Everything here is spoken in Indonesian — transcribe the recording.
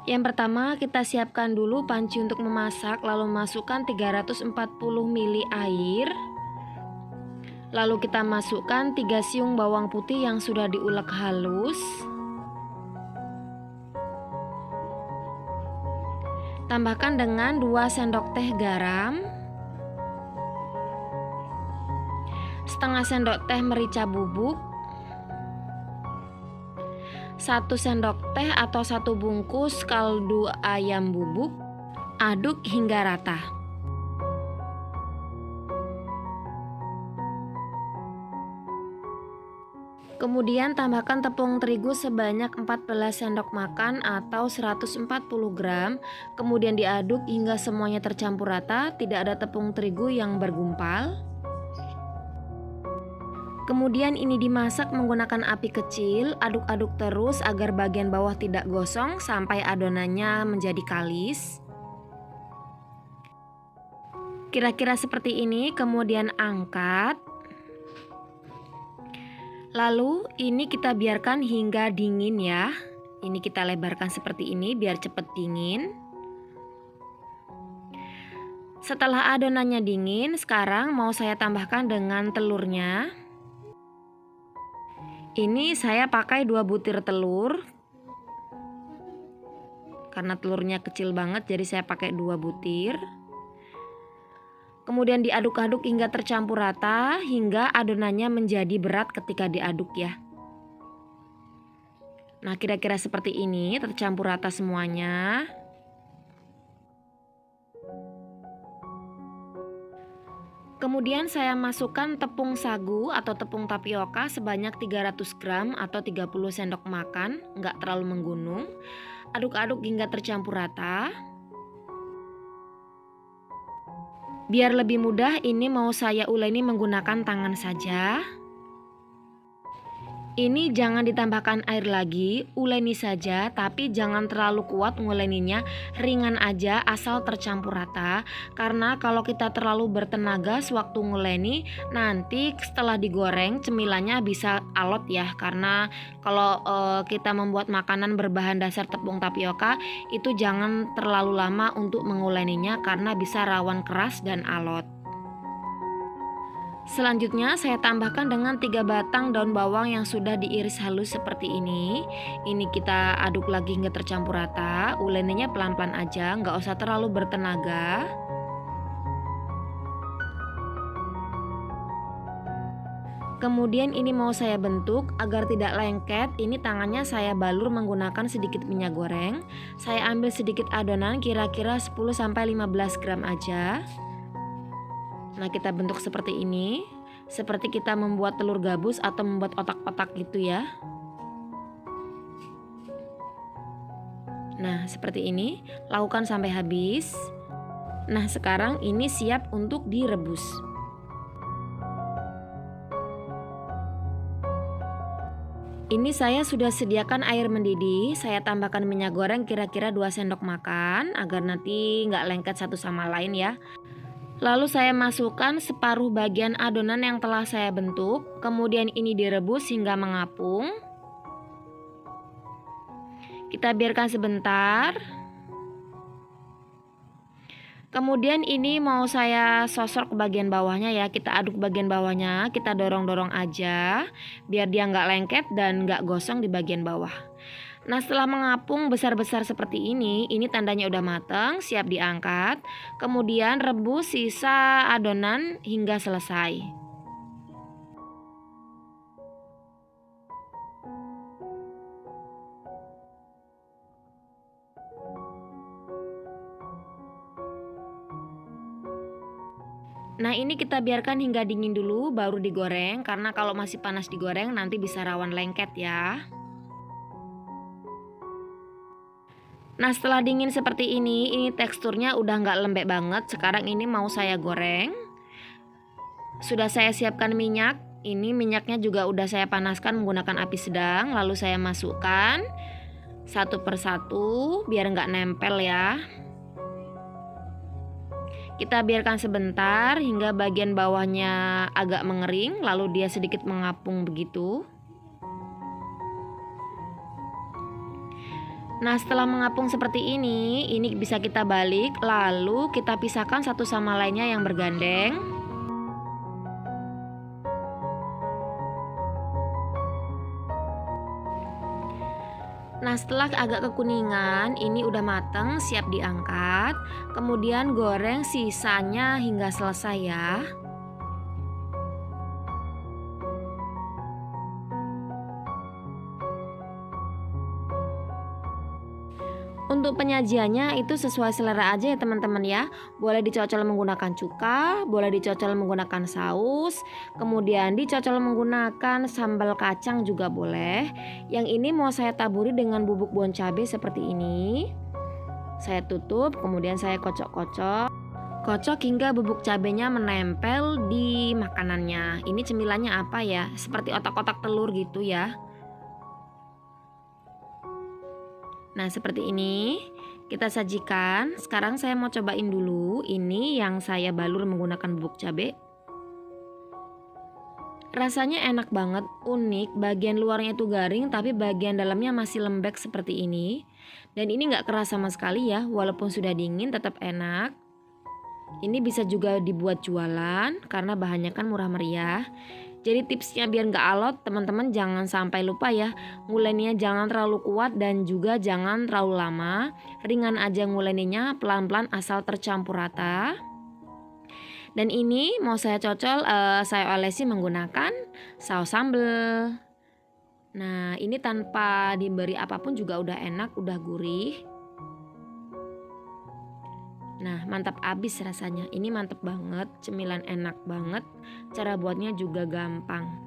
Yang pertama, kita siapkan dulu panci untuk memasak, lalu masukkan 340 ml air. Lalu kita masukkan 3 siung bawang putih yang sudah diulek halus. Tambahkan dengan 2 sendok teh garam, setengah sendok teh merica bubuk, 1 sendok teh atau 1 bungkus kaldu ayam bubuk. Aduk hingga rata. Kemudian tambahkan tepung terigu sebanyak 14 sendok makan atau 140 gram. Kemudian diaduk hingga semuanya tercampur rata, tidak ada tepung terigu yang bergumpal. Kemudian ini dimasak menggunakan api kecil, aduk-aduk terus agar bagian bawah tidak gosong sampai adonannya menjadi kalis. Kira-kira seperti ini, kemudian angkat. Lalu ini kita biarkan hingga dingin ya. Ini kita lebarkan seperti ini biar cepat dingin. Setelah adonannya dingin, sekarang mau saya tambahkan dengan telurnya. Ini saya pakai 2 butir telur. Karena telurnya kecil banget jadi saya pakai 2 butir. Kemudian diaduk-aduk hingga tercampur rata, hingga adonannya menjadi berat ketika diaduk ya. Nah, kira-kira seperti ini, tercampur rata semuanya. Kemudian saya masukkan tepung sagu atau tepung tapioka sebanyak 300 gram atau 30 sendok makan, nggak terlalu menggunung. Aduk-aduk hingga tercampur rata. Biar lebih mudah, ini mau saya uleni menggunakan tangan saja. Ini jangan ditambahkan air lagi, uleni saja, tapi jangan terlalu kuat nguleninya, ringan aja asal tercampur rata. Karena kalau kita terlalu bertenaga sewaktu nguleni, nanti setelah digoreng cemilannya bisa alot ya. Karena kalau kita membuat makanan berbahan dasar tepung tapioka, itu jangan terlalu lama untuk menguleninya karena bisa rawan keras dan alot. Selanjutnya saya tambahkan dengan 3 batang daun bawang yang sudah diiris halus seperti ini. Ini kita aduk lagi hingga tercampur rata. Uleninya pelan-pelan aja, nggak usah terlalu bertenaga. Kemudian ini mau saya bentuk agar tidak lengket. Ini tangannya saya balur menggunakan sedikit minyak goreng. Saya ambil sedikit adonan kira-kira 10-15 gram aja. Nah, kita bentuk seperti ini, seperti kita membuat telur gabus atau membuat otak-otak gitu ya. Nah, seperti ini, lakukan sampai habis. Nah, sekarang ini siap untuk direbus. Ini saya sudah sediakan air mendidih, saya tambahkan minyak goreng kira-kira 2 sendok makan agar nanti nggak lengket satu sama lain ya. Lalu saya masukkan separuh bagian adonan yang telah saya bentuk. Kemudian ini direbus hingga mengapung. Kita biarkan sebentar. Kemudian ini mau saya sosor ke bagian bawahnya ya. Kita aduk bagian bawahnya, kita dorong-dorong aja biar dia nggak lengket dan nggak gosong di bagian bawah. Nah, setelah mengapung besar-besar seperti ini tandanya udah matang, siap diangkat. Kemudian rebus sisa adonan hingga selesai. Nah, ini kita biarkan hingga dingin dulu baru digoreng, karena kalau masih panas digoreng nanti bisa rawan lengket ya. Nah, setelah dingin seperti ini teksturnya udah nggak lembek banget. Sekarang ini mau saya goreng. Sudah saya siapkan minyak. Ini minyaknya juga udah saya panaskan menggunakan api sedang. Lalu saya masukkan satu persatu biar nggak nempel ya. Kita biarkan sebentar hingga bagian bawahnya agak mengering, lalu dia sedikit mengapung begitu. Nah, setelah mengapung seperti ini bisa kita balik, lalu kita pisahkan satu sama lainnya yang bergandeng. Nah, setelah agak kekuningan, ini udah mateng, siap diangkat. Kemudian goreng sisanya hingga selesai ya. Untuk penyajiannya itu sesuai selera aja ya teman-teman ya. Boleh dicocol menggunakan cuka, boleh dicocol menggunakan saus, kemudian dicocol menggunakan sambal kacang juga boleh. Yang ini mau saya taburi dengan bubuk bon cabai seperti ini. Saya tutup, kemudian saya kocok-kocok. Kocok hingga bubuk cabenya menempel di makanannya. Ini cemilannya apa ya? Seperti otak-otak telur gitu ya. Nah, seperti ini kita sajikan. Sekarang saya mau cobain dulu. Ini yang saya balur menggunakan bubuk cabai. Rasanya enak banget, unik. Bagian luarnya itu garing, tapi bagian dalamnya masih lembek seperti ini. Dan ini nggak keras sama sekali ya, walaupun sudah dingin tetap enak. Ini bisa juga dibuat jualan karena bahannya kan murah meriah. Jadi tipsnya biar nggak alot, teman-teman jangan sampai lupa ya. Nguleninya jangan terlalu kuat dan juga jangan terlalu lama. Ringan aja nguleninya, pelan-pelan asal tercampur rata. Dan ini mau saya cocol, saya olesi menggunakan saus sambal. Nah, ini tanpa diberi apapun juga udah enak, udah gurih. Nah, mantap abis rasanya. Ini mantep banget, cemilan enak banget. Cara buatnya juga gampang.